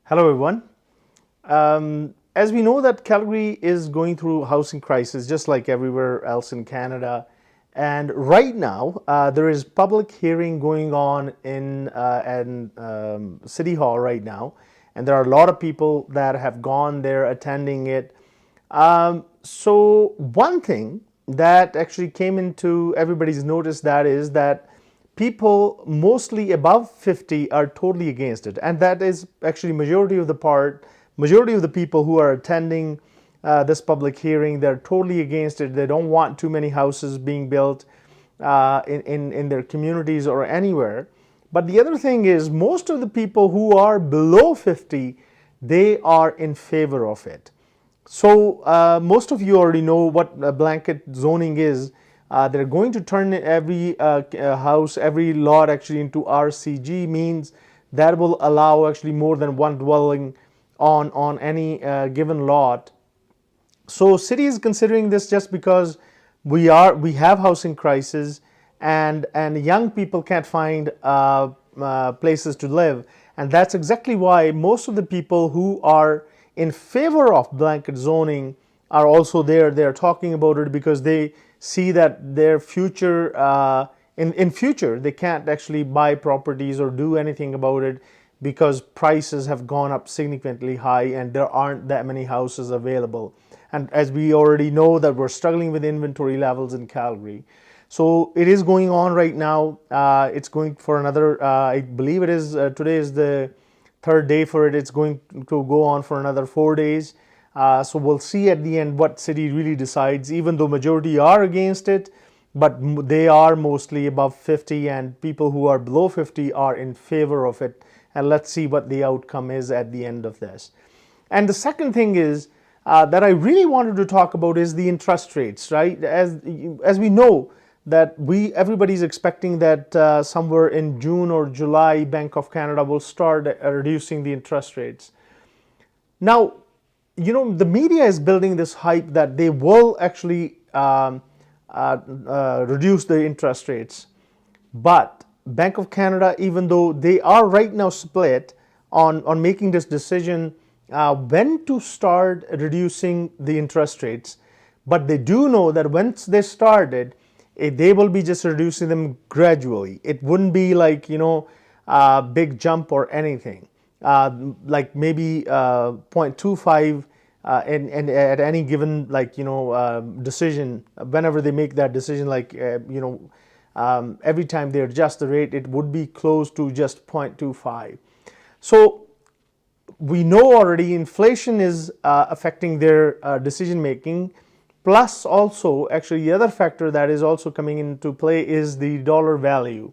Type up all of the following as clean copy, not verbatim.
Hello everyone. As we know that Calgary is going through housing crisis just like everywhere else in Canada, and right now there is public hearing going on in City Hall right now, and there are a lot of people that have gone there attending it. So one thing that actually came into everybody's notice that is that people mostly above 50 are totally against it, and that is actually majority of the people who are attending this public hearing. They're totally against it. They don't want too many houses being built in their communities or anywhere. But the other thing is, most of the people who are below 50, they are in favor of it. So most of you already know what blanket zoning is. They're going to turn every house, every lot actually into RCG, means that will allow actually more than one dwelling on any given lot. So city is considering this just because we have housing crisis, and young people can't find places to live, and that's exactly why most of the people who are in favor of blanket zoning are also there. They're talking about it because they see that their future in future they can't actually buy properties or do anything about it because prices have gone up significantly high and there aren't that many houses available. And as we already know that we're struggling with inventory levels in Calgary. So it is going on right now. It's going for another, I believe it is, today is the third day for it. It's going to go on for another 4 days. So we'll see at the end what city really decides, even though majority are against it, but they are mostly above 50, and people who are below 50 are in favor of it. And let's see what the outcome is at the end of this. And the second thing is that I really wanted to talk about is the interest rates, right? As we know that everybody's expecting that somewhere in June or July, Bank of Canada will start reducing the interest rates. Now, you know, the media is building this hype that they will actually reduce the interest rates. But Bank of Canada, even though they are right now split on making this decision when to start reducing the interest rates, but they do know that once they started, they will be just reducing them gradually. It wouldn't be like, you know, a big jump or anything. Like maybe 0.25 and at any given, like, you know, decision, whenever they make that decision, like, you know, every time they adjust the rate, it would be close to just 0.25. So we know already inflation is affecting their decision making. Plus also, actually, the other factor that is also coming into play is the dollar value.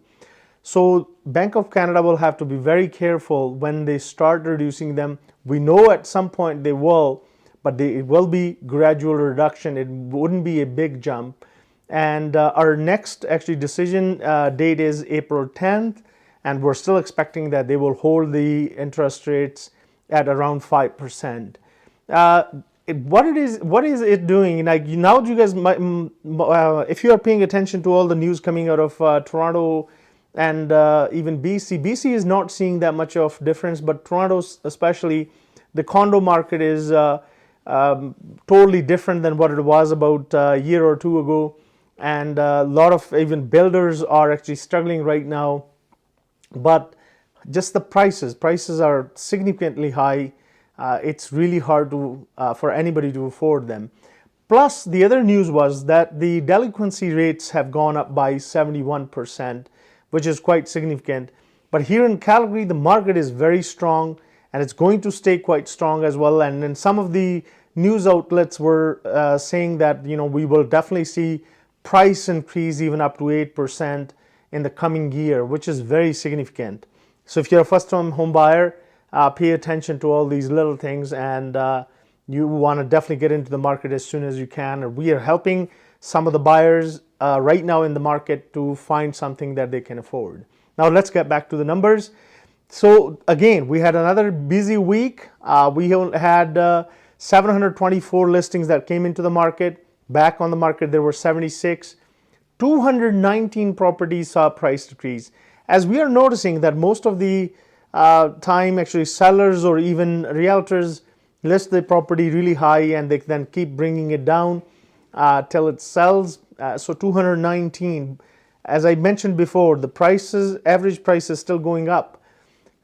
So Bank of Canada will have to be very careful when they start reducing them. We know at some point they will, but it will be gradual reduction. It wouldn't be a big jump. And our next actually decision date is April 10th, and we're still expecting that they will hold the interest rates at around 5%. What is it doing? Like now, you guys might, if you are paying attention to all the news coming out of Toronto and even BC is not seeing that much of difference, but Toronto especially, the condo market is totally different than what it was about a year or two ago, and a lot of even builders are actually struggling right now. But just the prices are significantly high. It's really hard to for anybody to afford them. Plus, the other news was that the delinquency rates have gone up by 71%, which is quite significant. But here in Calgary, the market is very strong, and it's going to stay quite strong as well. And then some of the news outlets were saying that, you know, we will definitely see price increase even up to 8% in the coming year, which is very significant. So if you're a first-time home buyer, pay attention to all these little things, and you want to definitely get into the market as soon as you can. We are helping some of the buyers right now in the market to find something that they can afford. Now let's get back to the numbers. So again, we had another busy week. We had 724 listings that came into the market. Back on the market, there were 76. 219 properties saw price decrease. As we are noticing that most of the time, actually sellers or even realtors list the property really high and they then keep bringing it down till it sells. So 219, as I mentioned before, the average price is still going up.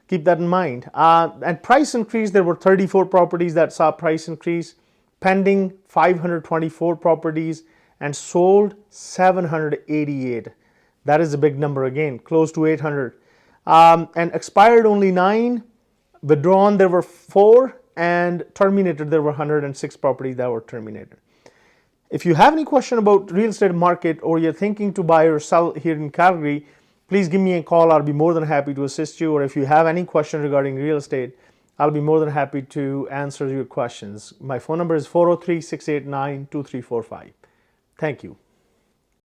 Keep that in mind. And price increase, there were 34 properties that saw price increase, pending 524 properties, and sold 788. That is a big number again, close to 800. And expired only 9, withdrawn there were 4, and terminated there were 106 properties that were terminated. If you have any question about real estate market, or you're thinking to buy or sell here in Calgary, please give me a call. I'll be more than happy to assist you. Or if you have any question regarding real estate, I'll be more than happy to answer your questions. My phone number is 403-689-2345. Thank you.